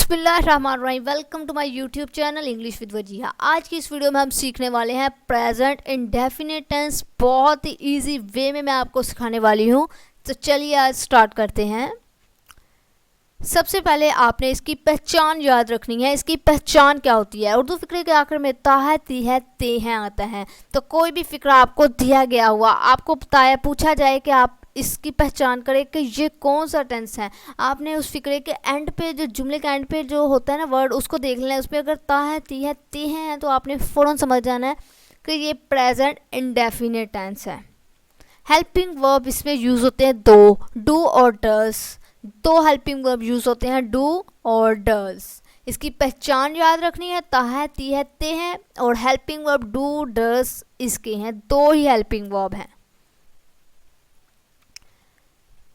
बिस्मिल्लाहिर्रहमानिर्रहीम। Welcome to my YouTube channel English with Wajiha. आज की इस वीडियो में हम सीखने वाले हैं प्रेजेंट इंडेफिनिट टेंस। बहुत ही इजी वे में मैं आपको सिखाने वाली हूँ। तो चलिए आज स्टार्ट करते हैं। सबसे पहले आपने इसकी पहचान याद रखनी है। इसकी पहचान क्या होती है? उर्दू फिक्रे के आखिर में ता है, ती है, ते हैं आता है। तो कोई भी फिक्रा आपको दिया गया हुआ, आपको बताया पूछा जाए कि आप इसकी पहचान करें कि ये कौन सा टेंस है, आपने उस फिक्रे के एंड पे, जो जुमले के एंड पे जो होता है ना वर्ड, उसको देख लेना है। उसमें अगर ता है, ती है, ते हैं तो आपने फ़ौरन समझ जाना है कि ये प्रेजेंट इंडेफिनिट टेंस है। हेल्पिंग वर्ब इसमें यूज़ होते हैं दो, डू और डस। दो हेल्पिंग वर्ब यूज़ होते हैं, डू और डस। इसकी पहचान याद रखनी है, ता है, ती है, ते हैं, और हेल्पिंग वर्ब डू डस इसके हैं। दो ही हेल्पिंग वर्ब हैं।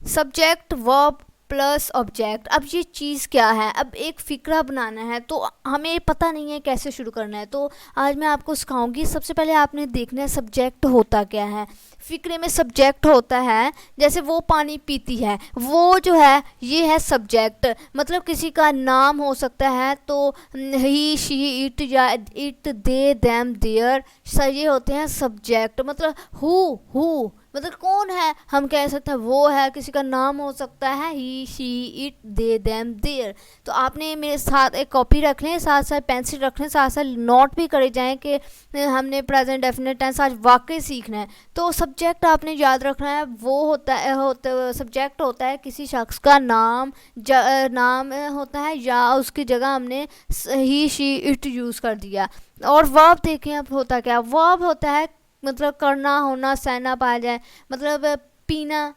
Subject verb plus object. अब ये चीज़ क्या है? अब एक फ़िक्रा बनाना है तो हमें पता नहीं है कैसे शुरू करना है, तो आज मैं आपको सिखाऊंगी। सबसे पहले आपने देखना है सब्जेक्ट होता क्या है। फ़िक्रे में सब्जेक्ट होता है, जैसे वो पानी पीती है, वो जो है ये है सब्जेक्ट। मतलब किसी का नाम हो सकता है, तो ही, शी, इट या इट, दे, देम, देयर, ये होते हैं सब्जेक्ट। मतलब हु मतलब कौन है, हम कह सकते हैं वो है। किसी का नाम हो सकता है he, she, it, they, them, their. तो आपने मेरे साथ एक कॉपी रख लें, साथ साथ पेंसिल रख लें, साथ साथ नोट भी करे जाएं कि हमने प्रेजेंट डेफिनेट टेंस आज वाकई सीखना है। तो सब्जेक्ट आपने याद रखना है, वो सब्जेक्ट होता है किसी शख्स का नाम, नाम होता है, या उसकी जगह हमने ही, शी, इट यूज़ कर दिया। और वर्ब देखें अब होता क्या? वर्ब होता है मतलब करना, होना, सहना पाया जाए। मतलब पीना,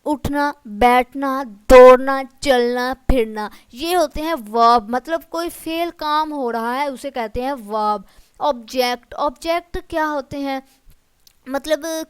उठना, बैठना, दौड़ना, चलना, फिरना, ये होते हैं वर्ब। मतलब कोई फेल काम हो रहा है उसे कहते हैं वर्ब। ऑब्जेक्ट क्या होते हैं? मतलब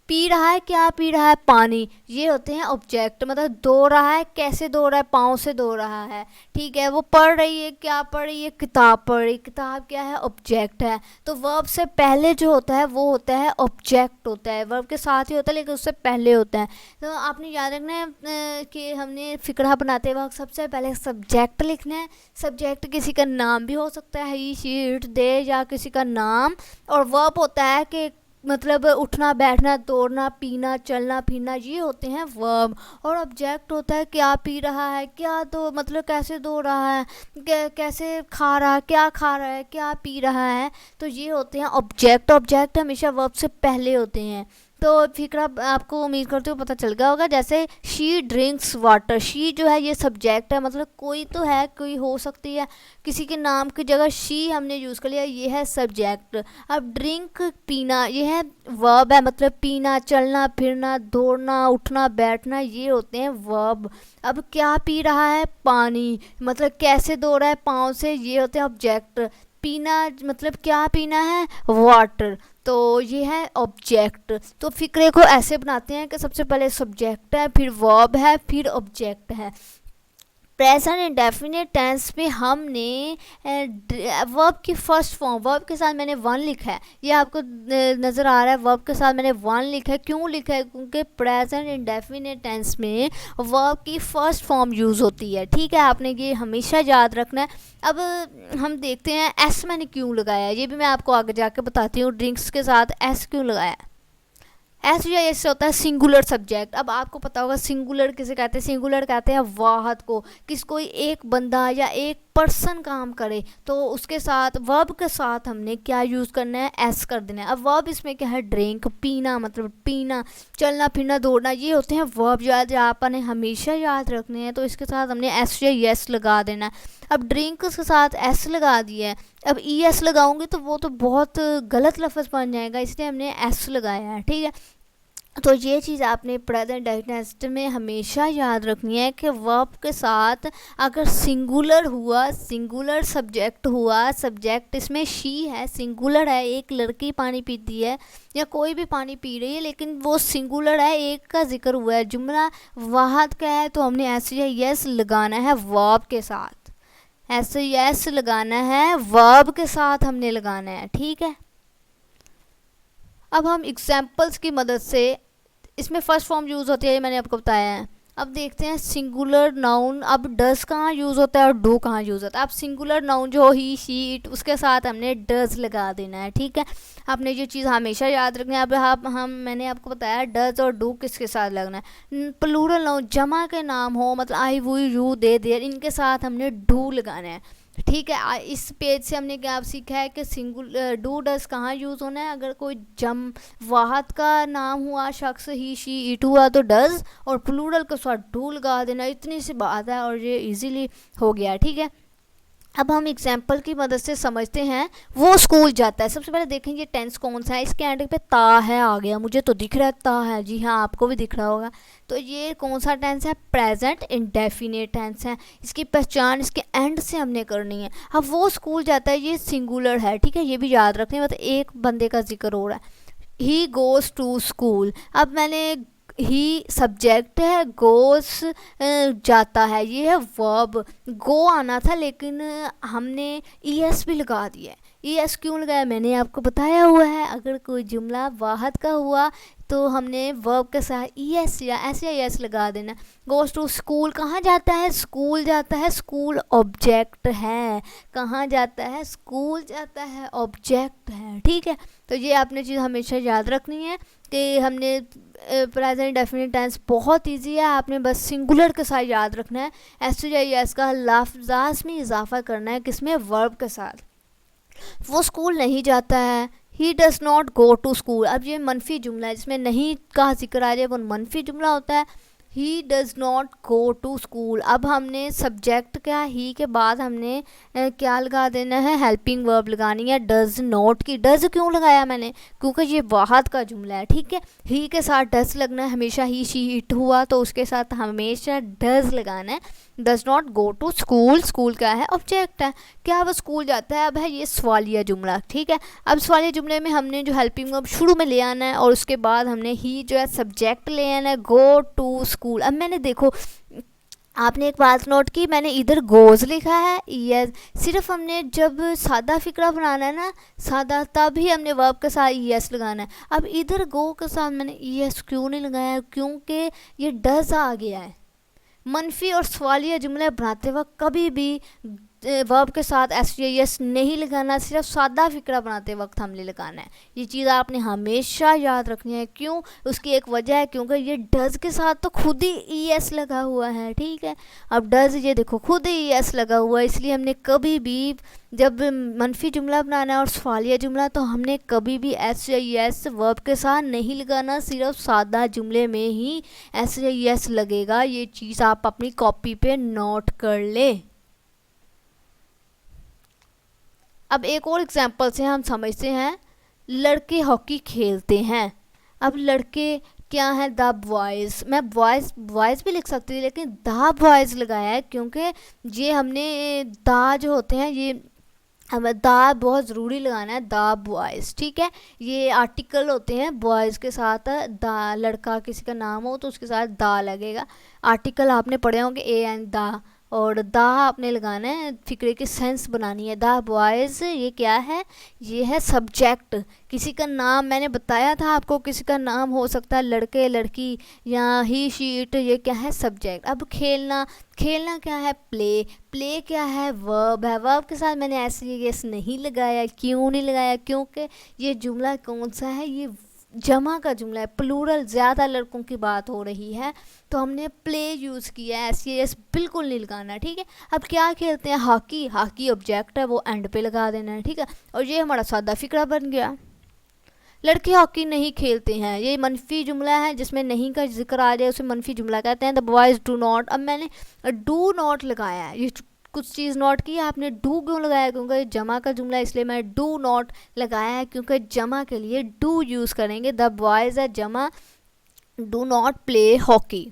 पी रहा है, क्या पी रहा है? पानी, ये होते हैं ऑब्जेक्ट। मतलब दो रहा है, कैसे दो रहा है? पाँव से दो रहा है, ठीक है। वो पढ़ रही है, क्या पढ़ रही है? किताब पढ़ रही। किताब क्या है? ऑब्जेक्ट है। तो वर्ब से पहले जो होता है वो होता है ऑब्जेक्ट होता है। वर्ब के साथ ही होता है लेकिन उससे पहले होता है। तो आपने याद रखना है कि हमने फिक्रा बनाते वक्त सबसे पहले सब्जेक्ट लिखना है। सब्जेक्ट किसी का नाम भी हो सकता है, ही, शी, इट, दे, या किसी का नाम। और वर्ब होता है कि मतलब उठना, बैठना, दौड़ना, पीना, चलना, फिरना, ये होते हैं वर्ब। और ऑब्जेक्ट होता है क्या पी रहा है, क्या दो, मतलब कैसे दो रहा है, कैसे खा रहा है, क्या खा रहा है, क्या पी रहा है। तो ये होते हैं ऑब्जेक्ट। ऑब्जेक्ट हमेशा वर्ब से पहले होते हैं। तो फिक्रा आपको उम्मीद करते हो पता चल गया होगा। जैसे शी ड्रिंक्स वाटर, शी जो है ये सब्जेक्ट है, मतलब कोई तो है, कोई हो सकती है, किसी के नाम की जगह शी हमने यूज़ कर लिया, ये है सब्जेक्ट। अब ड्रिंक पीना, ये है वर्ब है, मतलब पीना, चलना, फिरना, दौड़ना, उठना, बैठना, ये होते हैं वर्ब। अब क्या पी रहा है? पानी, मतलब कैसे दो रहा है? पाँव से, ये होते हैं ऑब्जेक्ट। पीना मतलब क्या पीना है? वाटर। तो ये है ऑब्जेक्ट। तो फिक्रे को ऐसे बनाते हैं कि सबसे पहले सब्जेक्ट है, फिर वर्ब है, फिर ऑब्जेक्ट है। प्रेजेंट इंडेफिनिट टेंस में हमने वर्ब की फर्स्ट फॉर्म, वर्ब के साथ मैंने वन लिखा है, ये आपको नज़र आ रहा है। वर्ब के साथ मैंने वन लिखा है, क्यों लिखा है? क्योंकि प्रेजेंट इंडेफिनिट टेंस में वर्ब की फर्स्ट फॉर्म यूज़ होती है, ठीक है। आपने ये हमेशा याद रखना है। अब हम देखते हैं एस मैंने क्यों लगाया, ये भी मैं आपको आगे जाके बताती हूँ। ड्रिंक्स के साथ एस क्यों लगाया? एस या एस होता है सिंगुलर सब्जेक्ट। अब आपको पता होगा सिंगुलर किसे कहते हैं? सिंगुलर कहते हैं वाहद को। कोई एक बंदा या एक पर्सन काम करे तो उसके साथ, वर्ब के साथ हमने क्या यूज़ करना है? एस कर देना है। अब वर्ब इसमें क्या है? ड्रिंक, पीना, मतलब पीना, चलना, फिरना, दौड़ना, ये होते हैं वर्ब। याद आपने हमेशा याद रखने हैं, तो इसके साथ हमने एस या यस लगा देना है। अब ड्रिंक के साथ एस लगा दिया है, अब ई एस लगाऊंगी तो वो तो बहुत गलत लफ्ज़ बन जाएगा, इसलिए हमने एस लगाया है, ठीक है। तो ये चीज़ आपने प्रेजेंट टेंस में हमेशा याद रखनी है कि वर्ब के साथ अगर सिंगुलर हुआ, सिंगुलर सब्जेक्ट हुआ, सब्जेक्ट इसमें शी है, सिंगुलर है, एक लड़की पानी पीती है या कोई भी पानी पी रही है, लेकिन वो सिंगुलर है, एक का जिक्र हुआ है, जुमला वाहद का है, तो हमने ऐसे या यस लगाना है वर्ब के साथ। ऐसे यस लगाना है वर्ब के साथ हमने लगाना है, ठीक है। अब हम एग्जाम्पल्स की मदद से, इसमें फर्स्ट फॉर्म यूज़ होती है, मैंने आपको बताया है। अब देखते हैं सिंगुलर नाउन। अब डज कहाँ यूज़ होता है और डू कहाँ यूज़ होता है। अब सिंगुलर नाउन जो ही, शी, इट, उसके साथ हमने डज लगा देना है, ठीक है। आपने जो चीज़ हमेशा याद रखनी है, अब हम मैंने आपको बताया डज और डू किसके साथ लगना है। प्लूरल नाउन जमा के नाम हो, मतलब आई, वी, यू, दे, देयर, इनके साथ हमने डू लगाना है, ठीक है। इस पेज से हमने क्या सीखा है कि डू डज कहाँ यूज़ होना है। अगर कोई वाहद का नाम हुआ, शख्स ही, शी, इट हुआ तो डज, और प्लूरल के साथ डू लगा देना। इतनी सी बात है और ये इजीली हो गया, ठीक है। अब हम एग्जाम्पल की मदद से समझते हैं। वो स्कूल जाता है। सबसे पहले देखेंगे टेंस कौन सा है। इसके एंड पे ता है आ गया, मुझे तो दिख रहा है ता है, जी हाँ आपको भी दिख रहा होगा। तो ये कौन सा टेंस है? प्रेजेंट इंडेफिनिट टेंस है। इसकी पहचान इसके एंड से हमने करनी है। अब वो स्कूल जाता है, ये सिंगुलर है, ठीक है, ये भी याद रखने, मतलब एक बंदे का जिक्र हो रहा है। He goes to school. अब मैंने ही सब्जेक्ट है, गोस जाता है, ये है वर्ब। गो आना था लेकिन हमने ईएस भी लगा दिया है। ईएस क्यों लगाया मैंने आपको बताया हुआ है। अगर कोई जुमला वाहद का हुआ तो हमने वर्ब के साथ ईएस या ऐसे ईएस लगा देना। गोस टू स्कूल, कहाँ जाता है? स्कूल जाता है, स्कूल ऑब्जेक्ट है। कहाँ जाता है? स्कूल जाता है, ऑब्जेक्ट है, ठीक है। तो ये आपने चीज़ हमेशा याद रखनी है कि हमने प्रेजेंट डेफिनेट टेंस बहुत इजी है, आपने बस सिंगुलर के साथ याद रखना है। एस टू या एस का लफ्ज़ात में इजाफा करना है, किसमें? वर्ब के साथ। वो स्कूल नहीं जाता है, he does not go to school. अब ये मनफी जुमला है, जिसमें नहीं का जिक्र आ जाए वो मनफी जुमला होता है। He does not go to school. अब हमने सब्जेक्ट क्या, ही के बाद हमने क्या लगा देना है? हेल्पिंग वर्ब लगानी है, डज़ नॉट की। डज़ क्यों लगाया मैंने? क्योंकि ये वाहद का जुमला है, ठीक है। ही के साथ डज़ लगना है हमेशा। ही, शी, इट हुआ तो उसके साथ हमेशा डज़ लगाना है। Does not go to school, school क्या है? ऑब्जेक्ट है। क्या वो स्कूल जाता है? अब है ये सवालिया जुमला, ठीक है। अब सवालिया जुमले में हमने जो हेल्पिंग वर्ब शुरू में ले आना है और उसके बाद हमने ही जो है सब्जेक्ट ले आना है, गो टू स्कूल। अब मैंने देखो, आपने एक बात नोट की, मैंने इधर गोज लिखा है, ईएस। सिर्फ हमने जब सादा फिक्रा बनाना है ना, सादा, तभी हमने वर्ब के साथ ईएस लगाना है। अब इधर गो के साथ मैंने ईएस क्यों नहीं लगाया? क्योंकि ये डज आ गया है। मनफी और सवालिया जुमले बनाते वक्त कभी भी वर्ब के साथ एस नहीं लगाना, सिर्फ सादा फिक्रा बनाते वक्त हमने लगाना है। ये चीज़ आपने हमेशा याद रखनी है। क्यों? उसकी एक वजह है, क्योंकि ये डज के साथ तो खुद ही ई एस लगा हुआ है, ठीक है। अब डज ये देखो खुद ही ई एस लगा हुआ है, इसलिए हमने कभी भी जब मनफी जुमला बनाना है और सवालिया जुमला, तो हमने कभी भी एस या एस वर्ब के साथ नहीं लगाना, सिर्फ सादा जुमले में ही एस या एस लगेगा। ये चीज़ आप अपनी कॉपी पे नोट कर ले। अब एक और एग्जांपल से हम समझते हैं। लड़के हॉकी खेलते हैं। अब लड़के क्या है? The boys. मैं बॉयज़ भी लिख सकती थी लेकिन द बॉयज़ लगाया है, क्योंकि ये हमने द जो होते हैं, ये हमें द बहुत ज़रूरी लगाना है, द बॉयज़, ठीक है। ये आर्टिकल होते हैं, बॉयज़ के साथ द, लड़का किसी का नाम हो तो उसके साथ द लगेगा। आर्टिकल आपने पढ़े होंगे, ए एंड द, और द आपने लगाना है, फिक्रे की सेंस बनानी है। द बॉयज़ ये क्या है? ये है सब्जेक्ट। किसी का नाम मैंने बताया था आपको, किसी का नाम हो सकता है लड़के, लड़की या ही, शी, इट, ये क्या है? सब्जेक्ट। अब खेलना, खेलना क्या है? प्ले। प्ले क्या है? वर्ब है। वर्ब के साथ मैंने ऐसे यस नहीं लगाया। क्यों नहीं लगाया? क्योंकि ये जुमला कौन सा है? ये जमा का जुमला है, प्लूरल, ज़्यादा लड़कों की बात हो रही है, तो हमने प्ले यूज़ किया है, एस बिल्कुल नहीं लगाना, ठीक है। अब क्या खेलते हैं? हॉकी। हॉकी ऑब्जेक्ट है, वो एंड पे लगा देना है, ठीक है। और ये हमारा सादा फिक्रा बन गया। लड़के हॉकी नहीं खेलते हैं, ये मनफी जुमला है, जिसमें नहीं का जिक्र आ जाए उसे मनफी जुमला कहते हैं। The boys do not. अब मैंने डू नॉट लगाया है, ये कुछ चीज़ नोट की। आपने डू क्यों लगाया? क्योंकि जमा का जुमला, इसलिए मैं डू नॉट लगाया है, क्योंकि जमा के लिए डू यूज़ करेंगे। द बॉयज़ है जमा, डू नॉट प्ले हॉकी।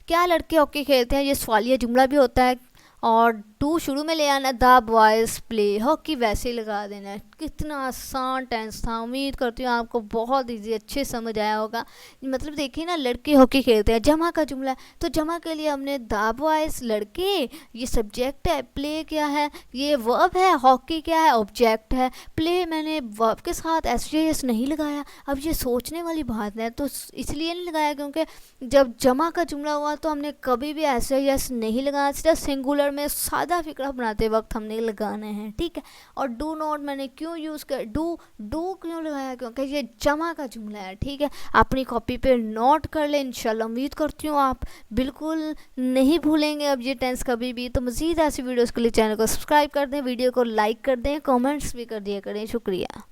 क्या लड़के हॉकी खेलते हैं? ये सवालिया जुमला भी होता है, और डू शुरू में ले आना, द बॉयज़ प्ले हॉकी वैसे ही लगा देना है। कितना आसान टेंस था। उम्मीद करती हूँ आपको बहुत ईजी अच्छे समझ आया होगा। मतलब देखिए ना, लड़के हॉकी खेलते हैं, जमा का जुमला है, तो जमा के लिए हमने द बॉयज लड़के, ये सब्जेक्ट है, प्ले क्या है, ये वर्ब है, हॉकी क्या है, ऑब्जेक्ट है। प्ले मैंने वर्ब के साथ एस नहीं लगाया। अब ये सोचने वाली बात है, तो इसलिए नहीं लगाया क्योंकि जब जमा का जुमला हुआ तो हमने कभी भी एस नहीं लगाया, सिर्फ सिंगुलर में सादा फिक्रा बनाते वक्त हमने लगाना है, ठीक है। और डू नॉट मैंने क्यों यूज़ कर, डू क्यों लगाया, क्योंकि ये जमा का जुमला है, ठीक है। अपनी कॉपी पे नोट कर ले, इंशाल्लाह उम्मीद करती हूँ आप बिल्कुल नहीं भूलेंगे अब ये टेंस कभी भी। तो मज़ीद ऐसी वीडियोज़ के लिए चैनल को सब्सक्राइब कर दें, वीडियो को लाइक कर दें, कमेंट्स भी कर दिया करें। शुक्रिया।